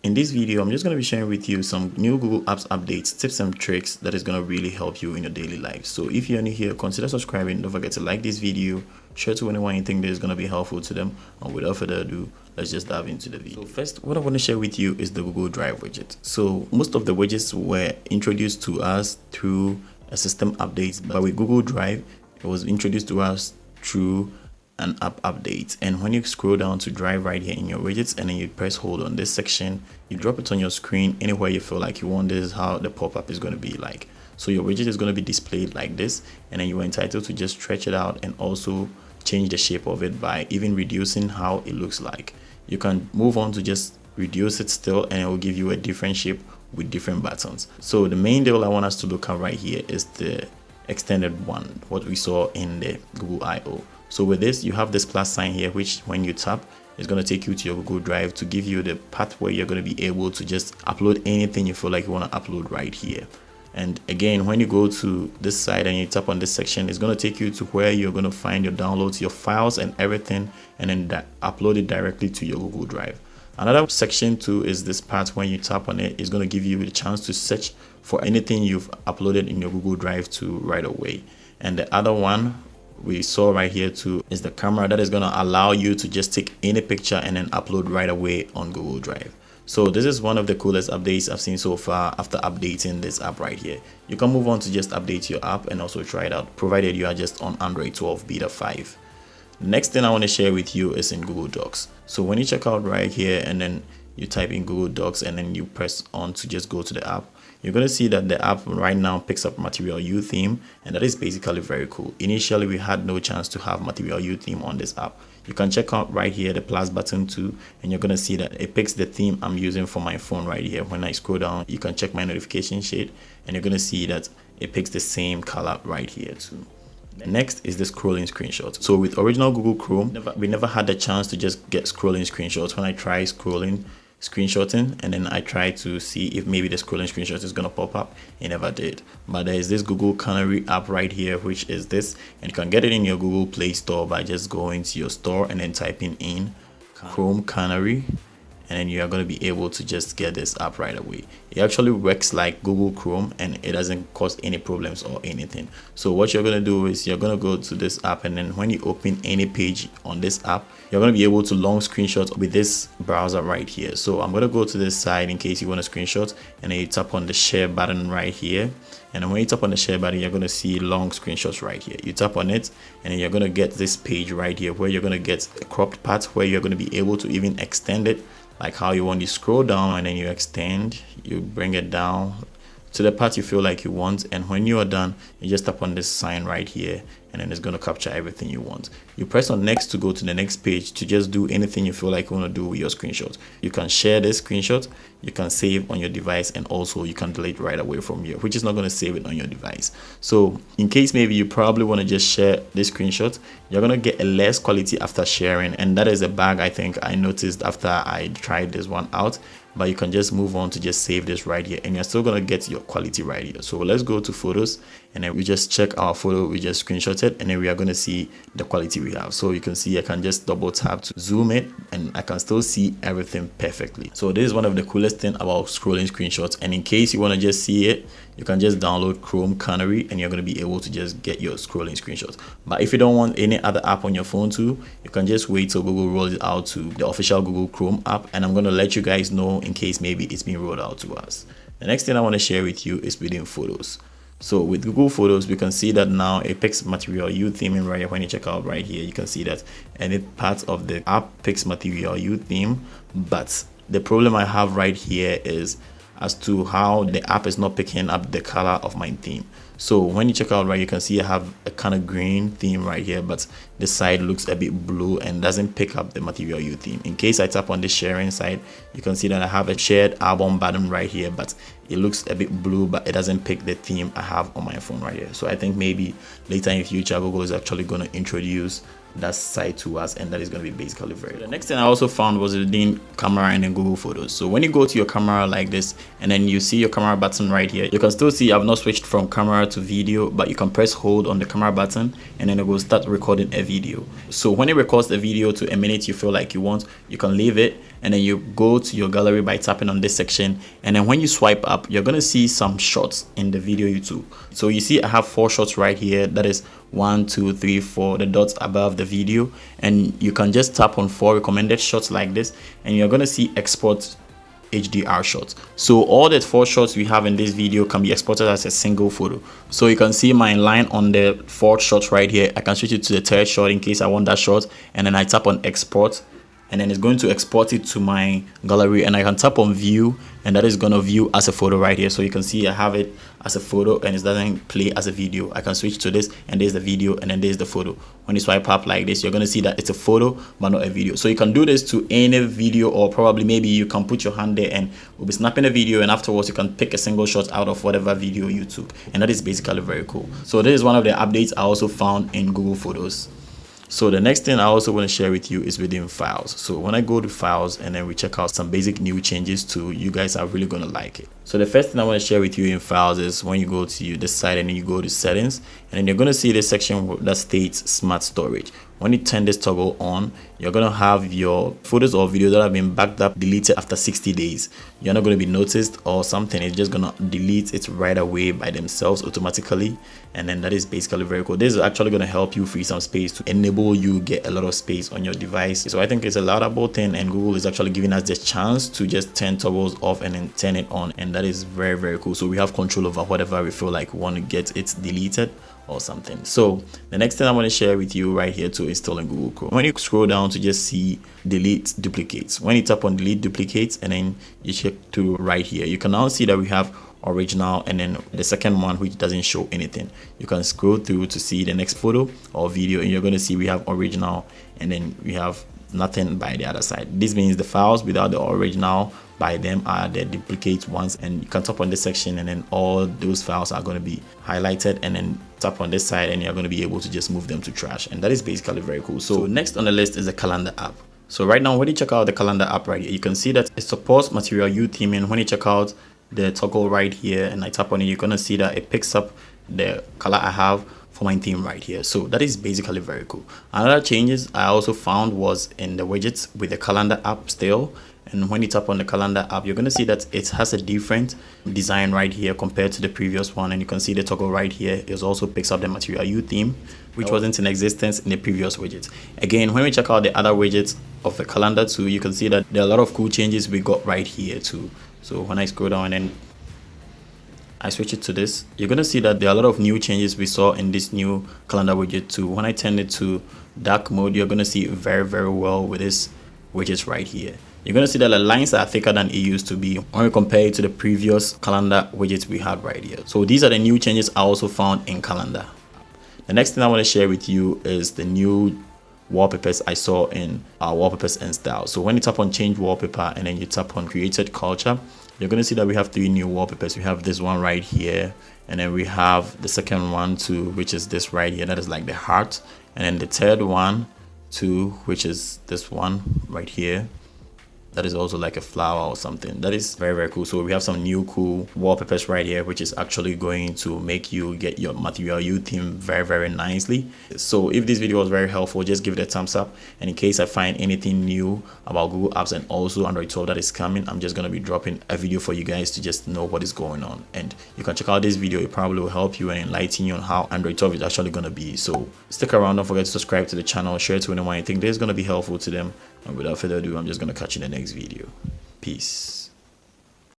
In this video, I'm just going to be sharing with you some new Google Apps updates, tips and tricks that is going to really help you in your daily life. So if you're new here, consider subscribing. Don't forget to like this video, share to anyone you think that is going to be helpful to them. And without further ado, let's just dive into the video. So first, what I want to share with you is the Google Drive widget. So most of the widgets were introduced to us through a system update, but with Google Drive, it was introduced to us through an app update. And when you scroll down to Drive right here in your widgets and then you press hold on this section, you drop it on your screen anywhere you feel like you want. This is how the pop-up is going to be like. So your widget is going to be displayed like this, and then you are entitled to just stretch it out and also change the shape of it by even reducing how it looks like. You can move on to just reduce it still, and it will give you a different shape with different buttons. So the main deal I want us to look at right here is the extended one, what we saw in the Google I/O. So with this, you have this plus sign here, which when you tap, is going to take you to your Google Drive to give you the path where you're going to be able to just upload anything you feel like you want to upload right here. And again, when you go to this side and you tap on this section, it's going to take you to where you're going to find your downloads, your files and everything, and then upload it directly to your Google Drive. Another section too is this part. When you tap on it, it's going to give you the chance to search for anything you've uploaded in your Google Drive to right away. And the other one we saw right here too is the camera that is going to allow you to just take any picture and then upload right away on Google Drive. So this is one of the coolest updates I've seen so far after updating this app right here. You can move on to just update your app and also try it out, provided you are just on Android 12 beta 5. Next thing I want to share with you is in Google Docs. So when you check out right here and then you type in Google Docs and then you press on to just go to the app, you're going to see that the app right now picks up Material You theme, and that is basically very cool. Initially, we had no chance to have Material You theme on this app. You can check out right here the plus button too, and you're going to see that it picks the theme I'm using for my phone right here. When I scroll down, you can check my notification shade, and you're going to see that it picks the same color right here too. Next is the scrolling screenshot. So with original Google Chrome, we never had the chance to just get scrolling screenshots. When I try screenshotting and then I try to see if maybe the scrolling screenshot is going to pop up, it never did. But there is this Google Canary app right here, which is this, and you can get it in your Google Play Store by just going to your store and then typing in Chrome Canary, and then you are going to be able to just get this app right away. It actually works like Google Chrome and it doesn't cause any problems or anything. So what you're going to do is you're going to go to this app, and then when you open any page on this app, you're going to be able to long screenshot with this browser right here. So I'm going to go to this side in case you want to screenshot, and then you tap on the share button right here. And then when you tap on the share button, you're going to see long screenshots right here. You tap on it, and then you're going to get this page right here where you're going to get a cropped part where you're going to be able to even extend it like how you want. You scroll down and then you extend, you bring it down to the part you feel like you want, and when you are done, you just tap on this sign right here, and then it's going to capture everything you want. You press on next to go to the next page to just do anything you feel like you want to do with your screenshot. You can share this screenshot, you can save on your device, and also you can delete right away from here, which is not going to save it on your device. So in case maybe you probably want to just share this screenshot, you're going to get a less quality after sharing, and that is a bug I think I noticed after I tried this one out. But you can just move on to just save this right here, and you're still going to get your quality right here. So let's go to photos, and then we just check our photo we just screenshotted, and then we are going to see the quality we have. So you can see I can just double tap to zoom it, and I can still see everything perfectly. So this is one of the coolest thing about scrolling screenshots. And in case you want to just see it, you can just download Chrome Canary, and you're going to be able to just get your scrolling screenshots. But if you don't want any other app on your phone too, you can just wait till Google rolls it out to the official Google Chrome app, and I'm going to let you guys know in case maybe it's being rolled out to us. The next thing I want to share with you is within Photos. So with Google Photos, we can see that now it picks Material You theme right here. When you check out right here, you can see that any part of the app picks Material You theme. But the problem I have right here is as to how the app is not picking up the color of my theme. So when you check out right, you can see I have a kind of green theme right here, but the side looks a bit blue and doesn't pick up the Material You theme. In case I tap on the sharing side, you can see that I have a shared album button right here, but it looks a bit blue, but it doesn't pick the theme I have on my phone right here. So I think maybe later in future, Google is actually going to introduce that side to us, and that is going to be basically very cool. The next thing I also found was within camera and then Google Photos. So when you go to your camera like this, and then you see your camera button right here, you can still see I've not switched from camera to video, but you can press hold on the camera button, and then it will start recording a video. So when it records the video to a minute you feel like you want, you can leave it, and then you go to your gallery by tapping on this section, and then when you swipe up, you're gonna see some shots in the video you took. So you see I have 4 shots right here, that is 1 2 3 4, the dots above the video, and you can just tap on 4 recommended shots like this, and you're gonna see export HDR shots. So all the 4 shots we have in this video can be exported as a single photo. So you can see my line on the 4th shot right here. I can switch it to the 3rd shot in case I want that shot, and then I tap on export, and then it's going to export it to my gallery, and I can tap on view, and that is going to view as a photo right here. So you can see I have it as a photo and it doesn't play as a video. I can switch to this, and there's the video, and then there's the photo. When you swipe up like this, you're going to see that it's a photo but not a video. So you can do this to any video, or probably maybe you can put your hand there and we'll be snapping a video, and afterwards you can pick a single shot out of whatever video you took, and that is basically very cool. So this is one of the updates I also found in Google Photos. So the next thing I also want to share with you is within files. So when I go to files and then we check out some basic new changes too, you guys are really going to like it. So the first thing I want to share with you in files is when you go to this side and then you go to settings, and then you're going to see this section that states smart storage. When you turn this toggle on, you're going to have your photos or videos that have been backed up deleted after 60 days. You're not going to be noticed or something. It's just going to delete it right away by themselves automatically. And then that is basically very cool. This is actually going to help you free some space to enable you get a lot of space on your device. So I think it's a laudable thing, and Google is actually giving us this chance to just turn toggles off and then turn it on. And that is very, very cool. So we have control over whatever we feel like we want to get it deleted or something. So the next thing I want to share with you right here to install in Google Chrome, when you scroll down to just see delete duplicates, when you tap on delete duplicates and then you check to right here, you can now see that we have original and then the second one which doesn't show anything. You can scroll through to see the next photo or video, and you're going to see we have original and then we have nothing by the other side. This means the files without the original by them are the duplicate ones, and you can tap on this section and then all those files are going to be highlighted, and then tap on this side and you're going to be able to just move them to trash, and that is basically very cool. So next on the list is the calendar app. So right now when you check out the calendar app right here, you can see that it supports material you theming. When you check out the toggle right here and I tap on it, you're going to see that it picks up the color I have for my theme right here. So that is basically very cool. Another changes I also found was in the widgets with the calendar app still. And when you tap on the calendar app, you're going to see that it has a different design right here compared to the previous one. And you can see the toggle right here is also picks up the material you theme, which wasn't in existence in the previous widgets. Again, when we check out the other widgets of the calendar too, you can see that there are a lot of cool changes we got right here too. So when I scroll down and then I switch it to this, you're going to see that there are a lot of new changes we saw in this new calendar widget too. When I turn it to dark mode, you're going to see it very, very well with this widgets right here. You're going to see that the lines are thicker than it used to be when we compare it to the previous calendar widgets we had right here. So these are the new changes I also found in calendar. The next thing I want to share with you is the new wallpapers I saw in our wallpapers and style. So when you tap on change wallpaper and then you tap on created culture, you're going to see that we have 3 new wallpapers. We have this one right here, and then we have the second one too, which is this right here, that is like the heart, and then the third one too, which is this one right here, that is also like a flower or something. That is very, very cool. So we have some new cool wallpapers right here, which is actually going to make you get your material you theme very, very nicely. So if this video was very helpful, just give it a thumbs up. And in case I find anything new about Google Apps and also Android 12 that is coming, I'm just going to be dropping a video for you guys to just know what is going on. And you can check out this video. It probably will help you and enlighten you on how Android 12 is actually going to be. So stick around. Don't forget to subscribe to the channel, share it to anyone you think this is going to be helpful to them. And without further ado, I'm just going to catch you in the next video. Peace.